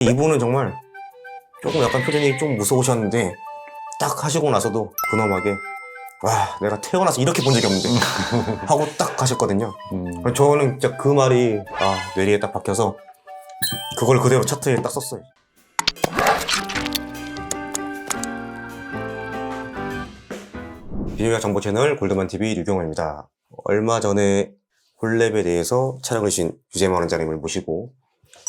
이분은 정말 조금 약간 표정이 좀 무서우셨는데 딱 하시고 나서도 근엄하게 와 내가 태어나서 이렇게 본 적이 없는데 하고 딱 하셨거든요. 저는 진짜 그 말이 뇌리에 딱 박혀서 그걸 그대로 차트에 딱 썼어요. 비밀약 정보 채널 골드만 TV 류경호입니다. 얼마 전에 홀랩에 대해서 촬영을 주신 유재만 원장님을 모시고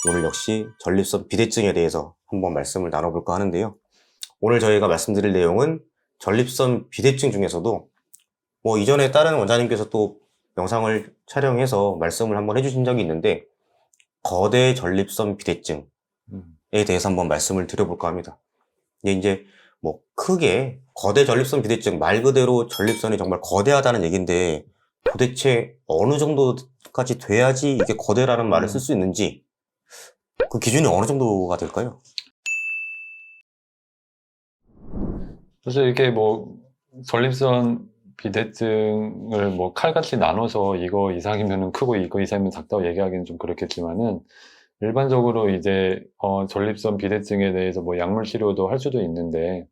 오늘 역시 전립선 비대증에 대해서 한번 말씀을 나눠볼까 하는데요. 오늘 저희가 말씀드릴 내용은 전립선 비대증 중에서도 이전에 다른 원장님께서 또 영상을 촬영해서 말씀을 한번 해주신 적이 있는데 거대 전립선 비대증에 대해서 한번 말씀을 드려볼까 합니다. 이제 크게 거대 전립선 비대증 말 그대로 전립선이 정말 거대하다는 얘기인데 도대체 어느 정도까지 돼야지 이게 거대라는 말을 쓸 수 있는지 그 기준이 어느 정도가 될까요? 사실 이게 전립선 비대증을 칼같이 나눠서 이거 이상이면 크고 이거 이상이면 작다고 얘기하기는 좀 그렇겠지만은 일반적으로 이제 전립선 비대증에 대해서 약물 치료도 할 수도 있는데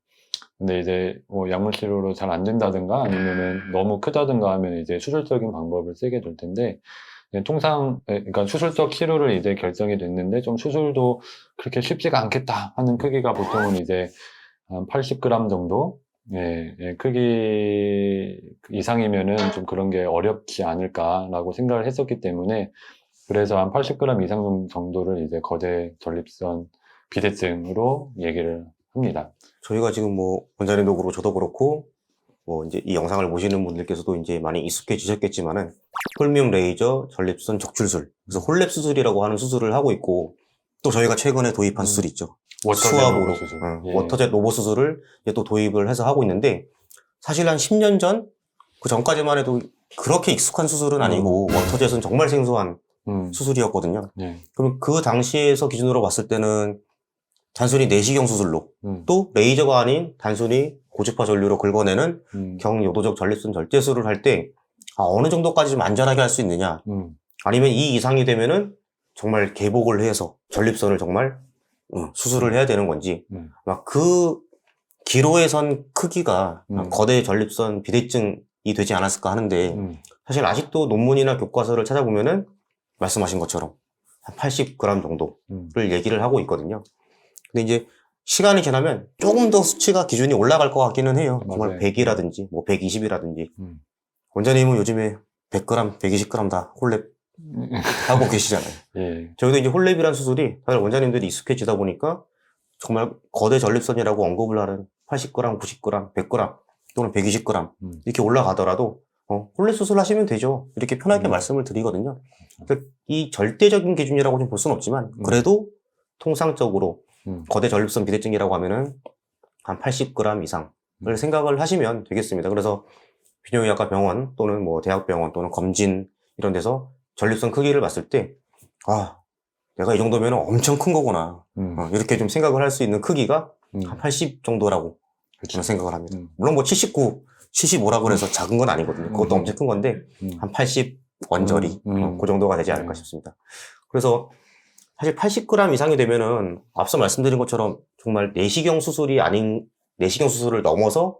근데 이제 약물 치료로 잘 안 된다든가 아니면은 너무 크다든가 하면 이제 수술적인 방법을 쓰게 될 텐데 통상 그러니까 수술적 치료를 이제 결정이 됐는데 좀 수술도 그렇게 쉽지가 않겠다 하는 크기가 보통은 이제 한 80g 정도 크기 이상이면은 좀 그런 게 어렵지 않을까라고 생각을 했었기 때문에 그래서 한 80g 이상 정도를 이제 거대 전립선 비대증으로 얘기를 합니다. 저희가 지금 원장님도 그렇고 저도 그렇고 이제 이 영상을 보시는 분들께서도 이제 많이 익숙해지셨겠지만은 홀미움 레이저 전립선 적출술, 그래서 홀랩 수술이라고 하는 수술을 하고 있고 또 저희가 최근에 도입한 수술이 있죠. 수압으로 수술. 워터젯 로봇 수술을 이제 또 도입을 해서 하고 있는데 사실 한 10년 전 그 전까지만 해도 그렇게 익숙한 수술은 아니고 워터젯은 정말 생소한 수술이었거든요. 그럼 그 당시에서 기준으로 봤을 때는 단순히 내시경 수술로 또 레이저가 아닌 단순히 고주파 전류로 긁어내는 경요도적 전립선 절제술을 할 때 어느 정도까지 좀 안전하게 할 수 있느냐 아니면 이 이상이 되면은 정말 개복을 해서 전립선을 정말 수술을 해야 되는 건지 그 기로에 선 크기가 거대 전립선 비대증이 되지 않았을까 하는데 사실 아직도 논문이나 교과서를 찾아보면은 말씀하신 것처럼 한 80g 정도를 얘기를 하고 있거든요. 근데 이제 시간이 지나면 조금 더 수치가 기준이 올라갈 것 같기는 해요. 정말 100이라든지 120이라든지 원장님은 요즘에 100g, 120g 다 홀랩 하고 계시잖아요. 저희도 이제 홀랩이란 수술이 사실 원장님들이 익숙해지다 보니까 정말 거대 전립선이라고 언급을 하는 80g, 90g, 100g 또는 120g 이렇게 올라가더라도 홀랩 수술 하시면 되죠. 이렇게 편하게 말씀을 드리거든요. 그러니까 이 절대적인 기준이라고 좀 볼 수는 없지만 그래도 통상적으로 거대 전립선 비대증이라고 하면은 한 80g 이상을 생각을 하시면 되겠습니다. 그래서 비뇨기과과 병원 또는 대학병원 또는 검진 이런 데서 전립선 크기를 봤을 때 내가 이 정도면 엄청 큰 거구나 이렇게 좀 생각을 할 수 있는 크기가 한 80 정도라고 저는 생각을 합니다. 물론 79, 75라고 해서 작은 건 아니거든요. 그것도 엄청 큰 건데 한 80 원저리 그 정도가 되지 않을까 싶습니다. 그래서 사실 80g 이상이 되면은 앞서 말씀드린 것처럼 정말 내시경 수술이 아닌 내시경 수술을 넘어서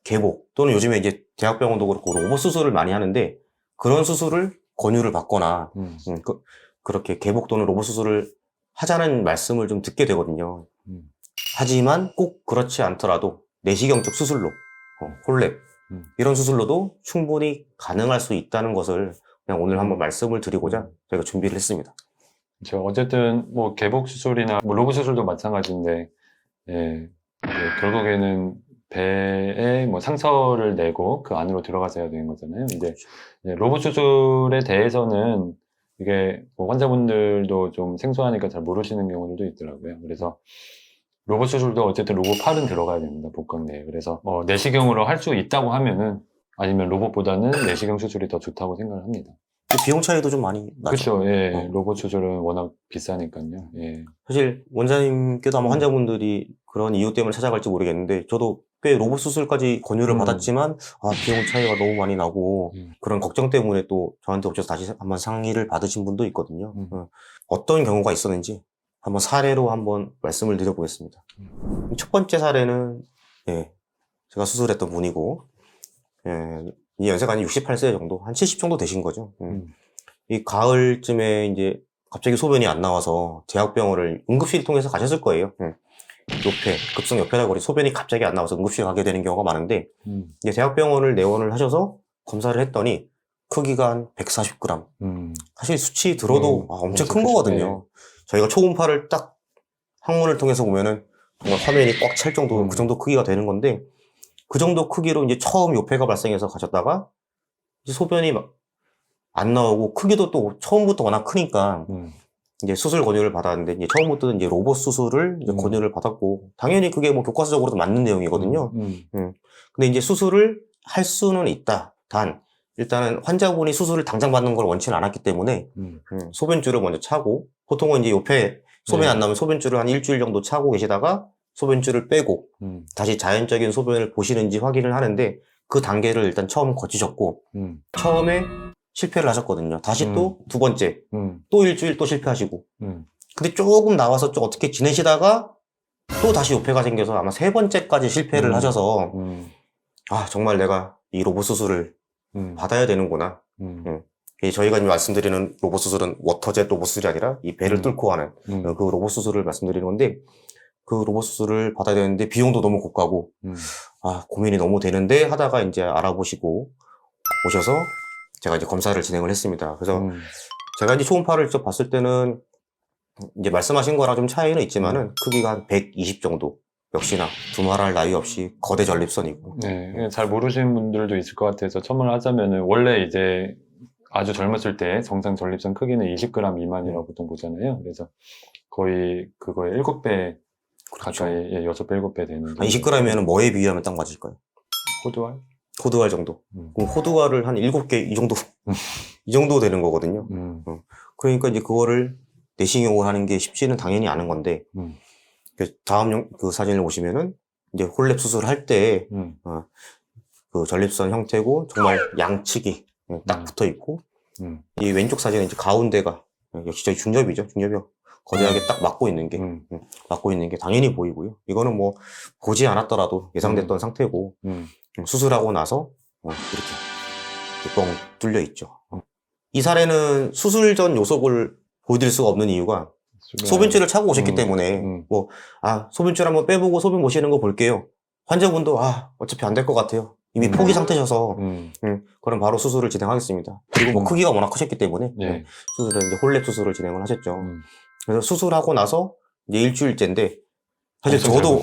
개복 또는 요즘에 이제 대학병원도 그렇고 로봇 수술을 많이 하는데 그런 수술을 권유를 받거나 그렇게 개복 또는 로봇 수술을 하자는 말씀을 좀 듣게 되거든요. 하지만 꼭 그렇지 않더라도 내시경적 수술로 홀랩 이런 수술로도 충분히 가능할 수 있다는 것을 그냥 오늘 한번 말씀을 드리고자 저희가 준비를 했습니다. 어쨌든 개복 수술이나 로봇 수술도 마찬가지인데 결국에는 배에 상처를 내고 그 안으로 들어가서 해야 되는 거잖아요. 이제 로봇 수술에 대해서는 이게 환자분들도 좀 생소하니까 잘 모르시는 경우들도 있더라고요. 그래서 로봇 수술도 어쨌든 로봇 팔은 들어가야 됩니다. 복강 내에. 그래서 내시경으로 할 수 있다고 하면은 아니면 로봇보다는 내시경 수술이 더 좋다고 생각을 합니다. 비용 차이도 좀 많이 나죠. 그렇죠. 로봇 수술은 워낙 비싸니까요. 사실 원장님께도 아마 환자분들이 그런 이유 때문에 찾아갈지 모르겠는데 저도 꽤 로봇 수술까지 권유를 받았지만 비용 차이가 너무 많이 나고 그런 걱정 때문에 또 저한테 오셔서 다시 한번 상의를 받으신 분도 있거든요. 어떤 경우가 있었는지 한번 사례로 한번 말씀을 드려보겠습니다. 첫 번째 사례는, 예, 제가 수술했던 분이고, 예, 이 연세가 한 68세 정도, 한 70 정도 되신 거죠. 이 가을쯤에 이제 갑자기 소변이 안 나와서 대학병원을 응급실 통해서 가셨을 거예요. 요폐, 급성 요폐라고 그래. 소변이 갑자기 안 나와서 응급실 가게 되는 경우가 많은데, 이제 대학병원을 내원을 하셔서 검사를 했더니 크기가 한 140g. 사실 수치 들어도 엄청 큰 거거든요. 저희가 초음파를 딱 항문을 통해서 보면은 정말 화면이 꽉 찰 정도, 그 정도 크기가 되는 건데, 그 정도 크기로 이제 처음 요폐가 발생해서 가셨다가, 이제 소변이 막 안 나오고, 크기도 또 처음부터 워낙 크니까, 이제 수술 권유를 받았는데, 이제 처음부터 이제 로봇 수술을 이제 권유를 받았고, 당연히 그게 뭐 교과서적으로도 맞는 내용이거든요. 근데 이제 수술을 할 수는 있다. 단, 일단은 환자분이 수술을 당장 받는 걸 원치는 않았기 때문에, 소변줄을 먼저 차고, 보통은 이제 요폐, 소변이 안 나오면 소변줄을 한 일주일 정도 차고 계시다가, 소변줄을 빼고, 다시 자연적인 소변을 보시는지 확인을 하는데, 그 단계를 일단 처음 거치셨고, 처음에 실패를 하셨거든요. 다시 또 두 번째, 또 일주일 또 실패하시고, 근데 조금 나와서 좀 어떻게 지내시다가, 또 다시 요폐가 생겨서 아마 세 번째까지 실패를 하셔서, 아, 정말 내가 이 로봇 수술을 받아야 되는구나. 저희가 지금 말씀드리는 로봇 수술은 워터젯 로봇 수술이 아니라 이 배를 뚫고 하는 그 로봇 수술을 말씀드리는 건데, 그 로봇 수술을 받아야 되는데 비용도 너무 고가고, 아, 고민이 너무 되는데 하다가 이제 알아보시고 오셔서 제가 이제 검사를 진행을 했습니다. 그래서 제가 이제 초음파를 직접 봤을 때는 이제 말씀하신 거랑 좀 차이는 있지만은 크기가 한 120 정도. 역시나 두말할 나위 없이 거대 전립선이고. 네, 잘 모르시는 분들도 있을 것 같아서 첨언을 하자면은 원래 이제 아주 젊었을 때 정상 전립선 크기는 20g 미만이라고 보통 보잖아요. 그래서 거의 그거의 7배 그렇죠. 가까이, 6배, 7배 되는. 20g이면 뭐에 비유하면 딱 맞을까요? 호두알? 호두알 정도. 그럼 호두알을 한 7개 이 정도, 이 정도 되는 거거든요. 그러니까 이제 그거를 내시경을 하는 게 쉽지는 당연히 않은 건데, 다음 그 사진을 보시면은 이제 홀랩 수술을 할 때, 그 전립선 형태고 정말 양측이 딱 붙어 있고, 이 왼쪽 사진은 이제 가운데가 역시 저희 중접이죠. 중접이 거대하게 딱 막고 있는 게 당연히 보이고요. 이거는 뭐 보지 않았더라도 예상됐던 상태고, 수술하고 나서 이렇게 뻥 뚫려 있죠. 이 사례는 수술 전 요속을 보여드릴 수가 없는 이유가 소변줄을 차고 오셨기 때문에 소변줄 한번 빼보고 소변 보시는 거 볼게요. 환자분도 어차피 안 될 것 같아요. 이미 포기 상태셔서 그럼 바로 수술을 진행하겠습니다. 그리고 뭐 크기가 워낙 크셨기 때문에 수술을 이제 홀랩 수술을 진행을 하셨죠. 그래서 수술하고 나서 이제 일주일째인데 사실 저도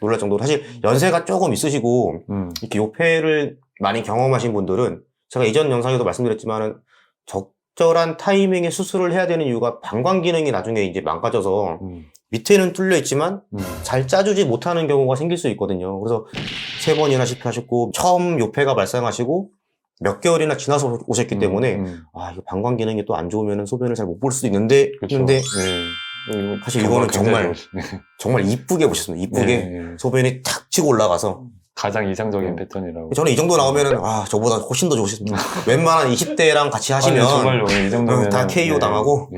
놀랄 정도로 사실 연세가 조금 있으시고 이렇게 요폐를 많이 경험하신 분들은 제가 이전 영상에도 말씀드렸지만은 적절한 타이밍에 수술을 해야 되는 이유가 방광 기능이 나중에 이제 망가져서 밑에는 뚫려 있지만 잘 짜주지 못하는 경우가 생길 수 있거든요. 그래서 3번이나 실패하셨고 처음 요폐가 발생하시고 몇 개월이나 지나서 오셨기 때문에 이거 방광 기능이 또 안 좋으면 소변을 잘 못 볼 수도 있는데 근데 사실 이거는 정말 이쁘게 보셨습니다. 이쁘게 소변이 탁 치고 올라가서 가장 이상적인 패턴이라고. 저는 이 정도 나오면은 저보다 훨씬 더 좋으십니다. 웬만한 20대랑 같이 하시면 정말로 이 정도면 다 KO 당하고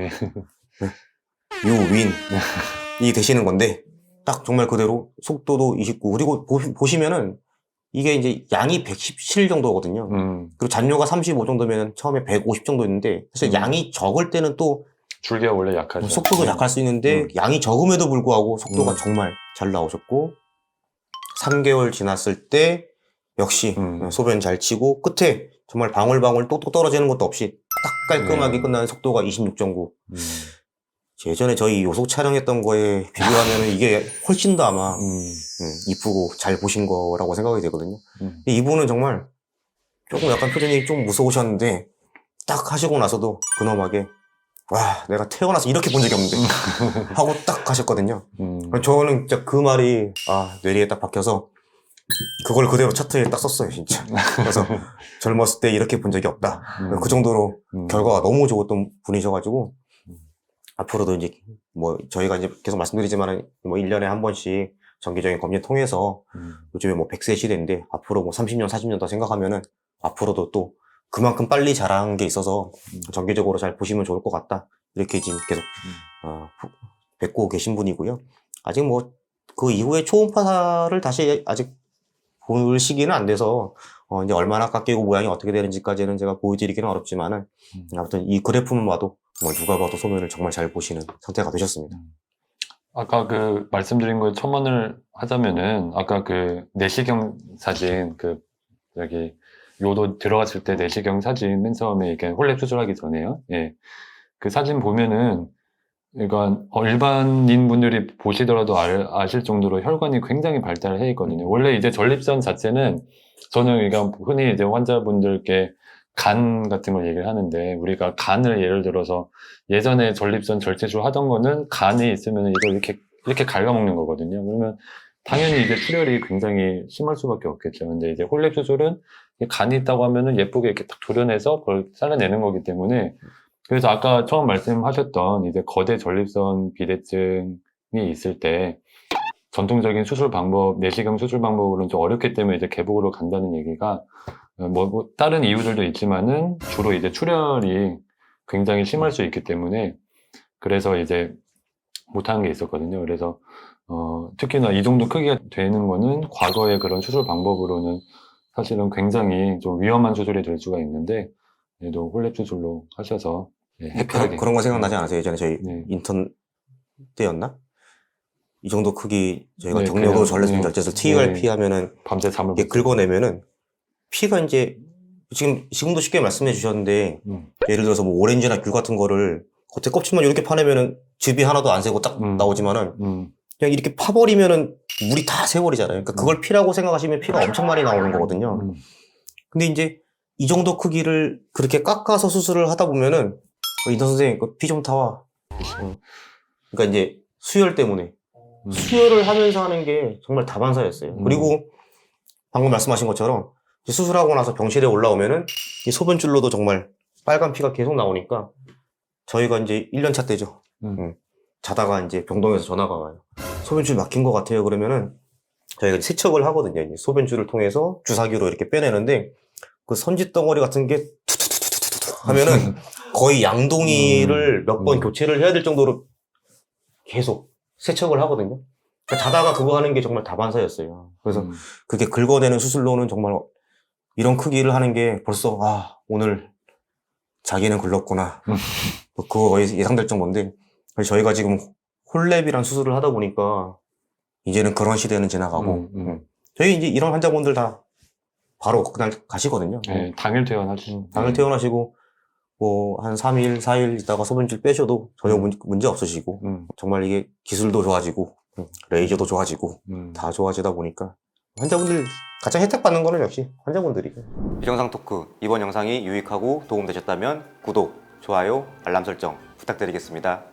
유윈이 되시는 건데 딱 정말 그대로 속도도 29 그리고 보시면은 이게 이제 양이 117 정도거든요. 그리고 잔뇨가 35 정도면 처음에 150 정도 있는데 사실 양이 적을 때는 또 줄기가 원래 약하죠. 속도도 약할 수 있는데 양이 적음에도 불구하고 속도가 정말 잘 나오셨고 3개월 지났을 때 역시 소변 잘 치고 끝에 정말 방울방울 똑똑 떨어지는 것도 없이 딱 깔끔하게 끝나는 속도가 26.9. 예전에 저희 요속 촬영했던 거에 비교하면 이게 훨씬 더 아마 이쁘고 잘 보신 거라고 생각이 되거든요. 이분은 정말 조금 약간 표정이 좀 무서우셨는데 딱 하시고 나서도 근엄하게 내가 태어나서 이렇게 본 적이 없는데 하고 딱 가셨거든요. 저는 진짜 그 말이 뇌리에 딱 박혀서 그걸 그대로 차트에 딱 썼어요, 진짜. 그래서 젊었을 때 이렇게 본 적이 없다. 그 정도로 결과가 너무 좋았던 분이셔가지고 앞으로도 이제 뭐 저희가 이제 계속 말씀드리지만 뭐 1년에 한 번씩 정기적인 검진 통해서 요즘에 뭐 100세 시대인데 앞으로 뭐 30년, 40년 더 생각하면은 앞으로도 또 그만큼 빨리 자란 게 있어서 정기적으로 잘 보시면 좋을 것 같다. 이렇게 지금 계속 뵙고 계신 분이고요. 아직 뭐 그 이후에 초음파를 다시 아직 볼 시기는 안 돼서 이제 얼마나 깎이고 모양이 어떻게 되는지까지는 제가 보여드리기는 어렵지만은 아무튼 이 그래프만 봐도 정말 누가 봐도 소면을 정말 잘 보시는 상태가 되셨습니다. 아까 그 말씀드린 거에 첨언을 하자면은 아까 그 내시경 사진 여기 요도 들어갔을 때 내시경 사진 맨 처음에 이렇게 홀랩 수술하기 전에요. 예. 그 사진 보면은 그러니까 일반인 분들이 보시더라도 아실 정도로 혈관이 굉장히 발달해 있거든요. 원래 이제 전립선 자체는 저는 그러니까 흔히 이제 환자분들께 간 같은 걸 얘기를 하는데 우리가 간을 예를 들어서 예전에 전립선 절제술 하던 거는 간이 있으면 이걸 이렇게 갉아먹는 거거든요. 그러면 당연히 이제 출혈이 굉장히 심할 수밖에 없겠죠. 근데 이제 홀랩 수술은 간이 있다고 하면은 예쁘게 이렇게 딱 도려내서 그걸 잘라내는 거기 때문에 그래서 아까 처음 말씀하셨던 이제 거대 전립선 비대증이 있을 때 전통적인 수술 방법, 내시경 수술 방법으로는 좀 어렵기 때문에 이제 개복으로 간다는 얘기가 뭐 다른 이유들도 있지만은 주로 이제 출혈이 굉장히 심할 수 있기 때문에 그래서 이제 못하는 게 있었거든요. 그래서 특히나 이 정도 크기가 되는 거는 과거의 그런 수술 방법으로는 사실은 굉장히 좀 위험한 수술이 될 수가 있는데 얘도 홀랩 수술로 하셔서 그런 거 생각나지 않으세요? 예전에 저희 네. 인턴 때였나? 이 정도 크기 저희가 네, 경력으로 그냥, 전립선 네. 절제술 TURP 하면은 밤새 잠을 이게 긁어내면은 피가 이제 지금도 쉽게 말씀해 주셨는데 예를 들어서 뭐 오렌지나 귤 같은 거를 겉에 껍질만 이렇게 파내면은 즙이 하나도 안 새고 딱 나오지만은 그냥 이렇게 파버리면은 물이 다 새버리잖아요. 그러니까 그걸 피라고 생각하시면 피가 엄청 많이 나오는 거거든요. 근데 이제 이 정도 크기를 그렇게 깎아서 수술을 하다 보면은 인턴 선생님 피 좀 타와. 그러니까 이제 수혈 때문에 수혈을 하면서 하는 게 정말 다반사였어요. 그리고 방금 말씀하신 것처럼 수술하고 나서 병실에 올라오면은 이 소변줄로도 정말 빨간 피가 계속 나오니까 저희가 이제 1년차 때죠. 자다가 이제 병동에서 전화가 와요. 소변줄 막힌 것 같아요. 그러면은 저희가 세척을 하거든요. 이제 소변줄을 통해서 주사기로 이렇게 빼내는데 그 선지 덩어리 같은 게 투투투투투투 하면은 거의 양동이를 몇 번 교체를 해야 될 정도로 계속 세척을 하거든요. 그러니까 자다가 그거 하는 게 정말 다반사였어요. 그래서 그게 긁어내는 수술로는 정말 이런 크기를 하는 게 벌써 오늘 자기는 굴렀구나. 그거 거의 예상될 정도인데 저희가 지금 홀랩이란 수술을 하다 보니까 이제는 그런 시대는 지나가고 저희 이제 이런 환자분들 다 바로 그날 가시거든요. 네, 당일 퇴원하시죠. 당일 퇴원하시고 뭐 한 3일, 4일 있다가 소변줄 빼셔도 전혀 문제 없으시고 정말 이게 기술도 좋아지고 레이저도 좋아지고 다 좋아지다 보니까 환자분들 가장 혜택받는 거는 역시 환자분들이죠. 비정상 토크 이번 영상이 유익하고 도움되셨다면 구독, 좋아요, 알람 설정 부탁드리겠습니다.